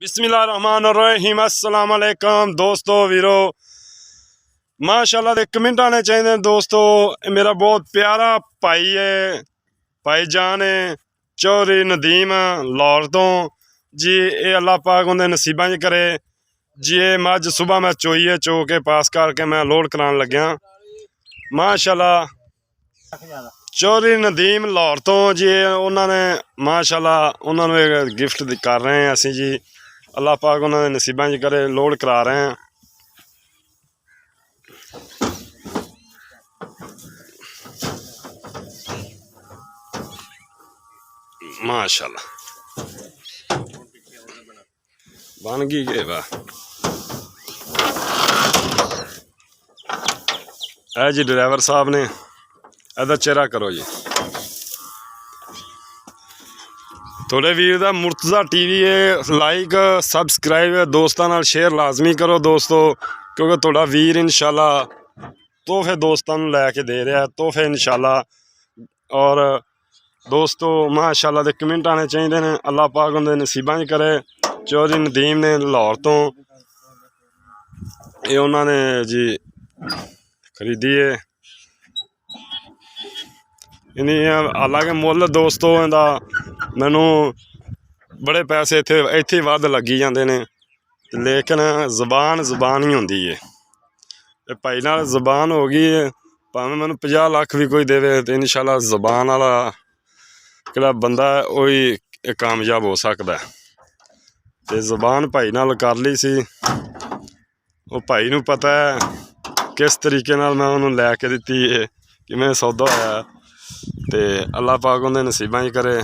बिस्मिल्लाहिर्रहमानिर्रहीम अस्सलाम वालेकुम दोस्तों वीरो माशाल्लाह दे कमेंट आने चाहिए दोस्तों। मेरा बहुत प्यारा भाई है, भाईजान है चौधरी नदीम लाहौर तो जी। ये अल्लाह पाक उन्हें नसीबा च करे जी। ये मझ सुबह मैं चोई है, चो के पास करके मैं लोड कराने लग्या माशाल्लाह। चौधरी नदीम लाहौर तो जी उन्होंने माशाल्लाह उन्होंने गिफ्ट कर रहे हैं असी जी। अल्लाह पाक उन्होंने नसीबा च करे, लोड करा रहे हैं माशाल्लाह। बन गई के वाह है जी। ड्राइवर साहब ने इधर चेहरा करो जी। थोड़े वीर दा मुर्तज़ा टीवी है, लाइक सबसक्राइब दोस्तों नाल शेयर लाजमी करो दोस्तों, क्योंकि थोड़ा वीर इंशाल्लाह तोहफे दोस्तों लैके दे रहा है, तोहफे इंशाल्लाह। और दोस्तों माशाल्लाह दे कमेंट आने चाहिए ने, अल्लाह पाक उन्हें नसीबा च करे। चौधरी नदीम ने लाहौर तो ये उन्होंने जी खरीदी है। हालांकि मुल दोस्तों इहदा मैनू बड़े पैसे इत्थे वध लगी जाते हैं, लेकिन जबान ही होंदी है। भाई नाल जबान हो गई है, भावें मैनू 50 लाख भी कोई देवे तो इंशाल्लाह जबान वाला किहड़ा बंदा वही कामयाब हो सकता है। तो जबान भाई नाल कर ली सी, वो भाई नू पता है किस तरीके नाल मैं उन्होंने लैके दिती है कि मैं सौदा होया। तो अल्लाह पाक उन्हें नसीबा च करे।